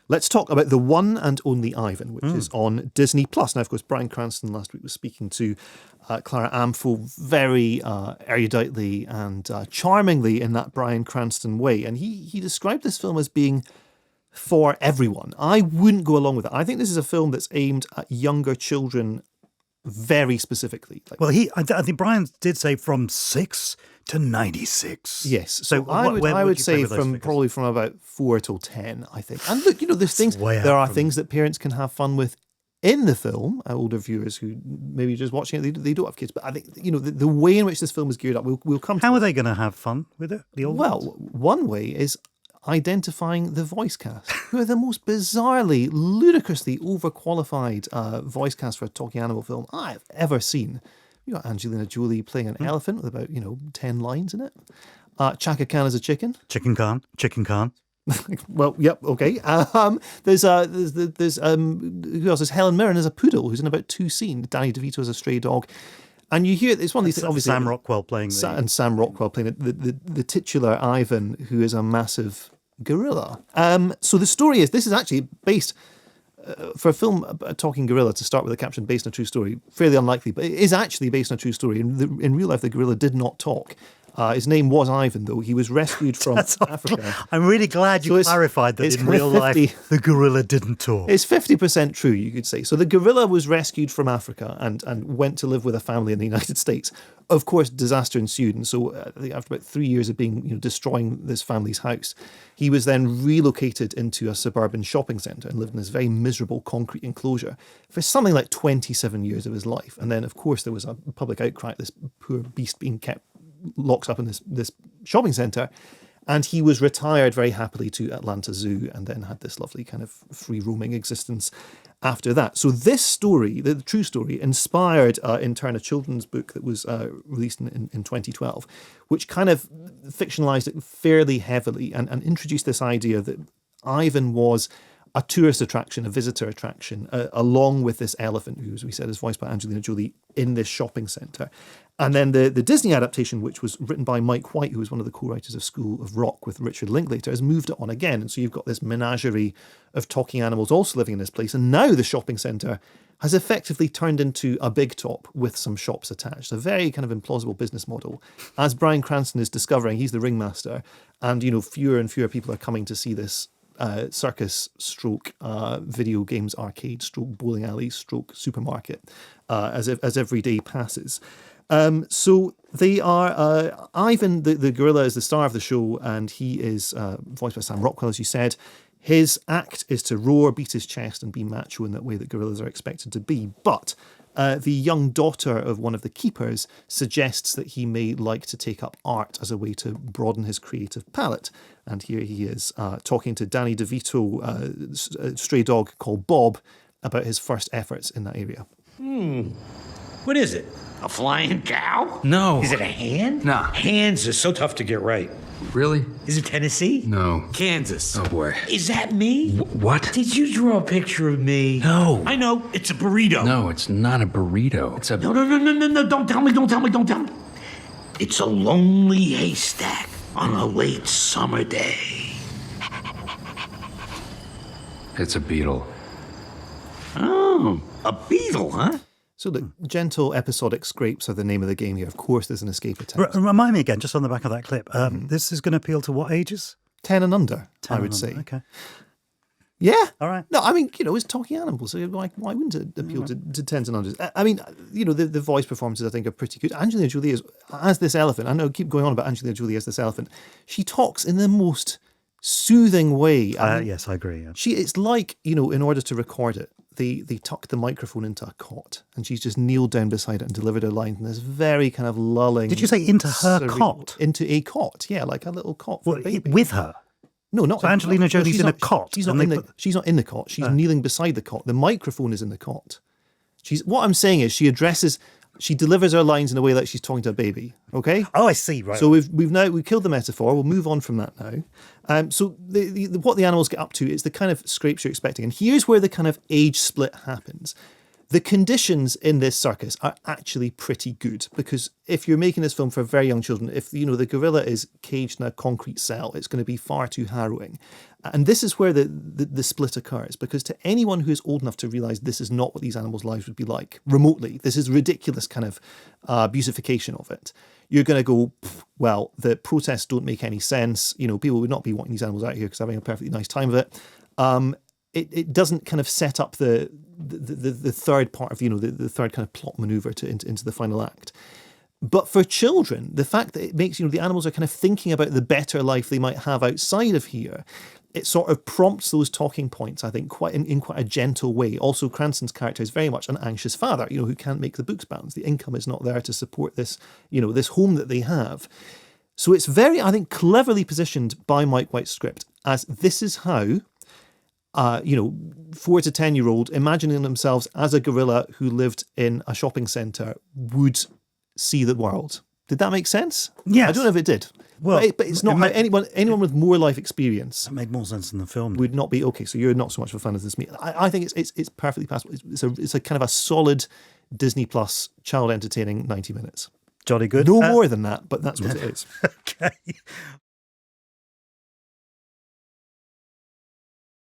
Let's talk about the one and only Ivan, which is on Disney+. Now, of course, Bryan Cranston last week was speaking to Clara Amphel very eruditely and charmingly in that Bryan Cranston way. And he described this film as being for everyone. I wouldn't go along with it. I think this is a film that's aimed at younger children very specifically. Well, I think Brian did say from 6 to 96. Yes. So I would say probably from about 4 till 10, I think. And look, there's things, there are things that parents can have fun with in the film. Older viewers who maybe just watching it, they don't have kids. But I think, the way in which this film is geared up, we'll come to. How are they going to have fun with it? One way is identifying the voice cast, who are the most bizarrely, ludicrously overqualified voice cast for a talking animal film I've ever seen. You got Angelina Jolie playing an elephant with about 10 lines in it. Chaka Khan as a chicken. Chicken Khan. Well, yep, okay. There's who else? There's Helen Mirren as a poodle who's in about 2 scenes. Danny DeVito as a stray dog. And you hear it's one of these things. Obviously, Sam Rockwell playing Sam Rockwell playing the titular Ivan, who is a massive gorilla. So the story is, this is actually based, for a film, a talking gorilla, to start with a caption based on a true story, fairly unlikely, but it is actually based on a true story. In real life, the gorilla did not talk. His name was Ivan, though. He was rescued from Africa. I'm really glad you clarified that in real life, the gorilla didn't talk. It's 50% true, you could say. So the gorilla was rescued from Africa and went to live with a family in the United States. Of course, disaster ensued. And so I think after about 3 years of being, destroying this family's house, he was then relocated into a suburban shopping centre and lived in this very miserable concrete enclosure for something like 27 years of his life. And then, of course, there was a public outcry, this poor beast being kept locked up in this shopping centre, and he was retired very happily to Atlanta Zoo and then had this lovely kind of free roaming existence after that. So this story, the true story, inspired in turn a children's book that was released in 2012, which kind of fictionalized it fairly heavily and introduced this idea that Ivan was a tourist attraction, a visitor attraction, along with this elephant, who, as we said, is voiced by Angelina Jolie, in this shopping centre. And then the Disney adaptation, which was written by Mike White, who was one of the co-writers of School of Rock with Richard Linklater, has moved it on again. And so you've got this menagerie of talking animals also living in this place. And now the shopping centre has effectively turned into a big top with some shops attached. A very kind of implausible business model. As Bryan Cranston is discovering, he's the ringmaster. And, fewer and fewer people are coming to see this circus stroke video games arcade stroke bowling alley stroke supermarket as every day passes. So they are Ivan the gorilla is the star of the show, and he is voiced by Sam Rockwell, as you said. His act is to roar, beat his chest, and be macho in that way that gorillas are expected to be. But the young daughter of one of the keepers suggests that he may like to take up art as a way to broaden his creative palette. And here he is talking to Danny DeVito, a stray dog called Bob, about his first efforts in that area. What is it? A flying cow? No. Is it a hand? No. Hands are so tough to get right. Really? Is it Tennessee? No. Kansas. Oh, boy. Is that me? What? Did you draw a picture of me? No. I know. It's a burrito. No, it's not a burrito. It's a... No. Don't tell me. It's a lonely haystack on a late summer day. It's a beetle. Oh, a beetle, huh? So the gentle episodic scrapes are the name of the game here. Of course, there's an escape attempt. Remind me again, just on the back of that clip, this is going to appeal to what ages? 10 and under, 10 I would and say. under. Okay. Yeah. All right. No, I mean, it's talking animals. So why wouldn't it appeal to 10s and unders? I mean, the voice performances, I think, are pretty good. Angelina Jolie as this elephant. I know I keep going on about Angelina Jolie as this elephant. She talks in the most soothing way. Yes, I agree. Yeah. It's like, in order to record it, they tucked the microphone into a cot, and she's just kneeled down beside it and delivered her lines in this very kind of lulling... Did you say into her cot? Into a cot, yeah, like a little cot for a baby. With her? No, not... So Angelina Jolie's in a cot? She's not in the cot. She's kneeling beside the cot. The microphone is in the cot. What I'm saying is she delivers her lines in a way like she's talking to a baby, okay? Oh, I see, right. So we've killed the metaphor. We'll move on from that now. So what the animals get up to is the kind of scrapes you're expecting. And here's where the kind of age split happens. The conditions in this circus are actually pretty good, because if you're making this film for very young children, if the gorilla is caged in a concrete cell, it's going to be far too harrowing. And this is where the split occurs, because to anyone who is old enough to realise this is not what these animals' lives would be like, remotely, this is ridiculous kind of beautification of it, you're going to go, well, the protests don't make any sense. People would not be wanting these animals out here because they're having a perfectly nice time of it. It doesn't kind of set up the third part of the third kind of plot maneuver into the final act. But for children, the fact that it makes the animals are kind of thinking about the better life they might have outside of here, it sort of prompts those talking points, I think, quite in quite a gentle way. Also, Cranston's character is very much an anxious father, who can't make the books balance. The income is not there to support this, this home that they have. So it's very, I think, cleverly positioned by Mike White's script as this is how 4 to 10-year-old imagining themselves as a gorilla who lived in a shopping centre would see the world. Did that make sense? Yes. I don't know if it did. Well, but it's not how anyone with more life experience That made more sense in the film. would not be okay. So you're not so much of a fan as this me. I think it's perfectly passable. It's a kind of a solid Disney Plus child entertaining 90 minutes. Jolly good. No more than that, but that's what it is. Okay.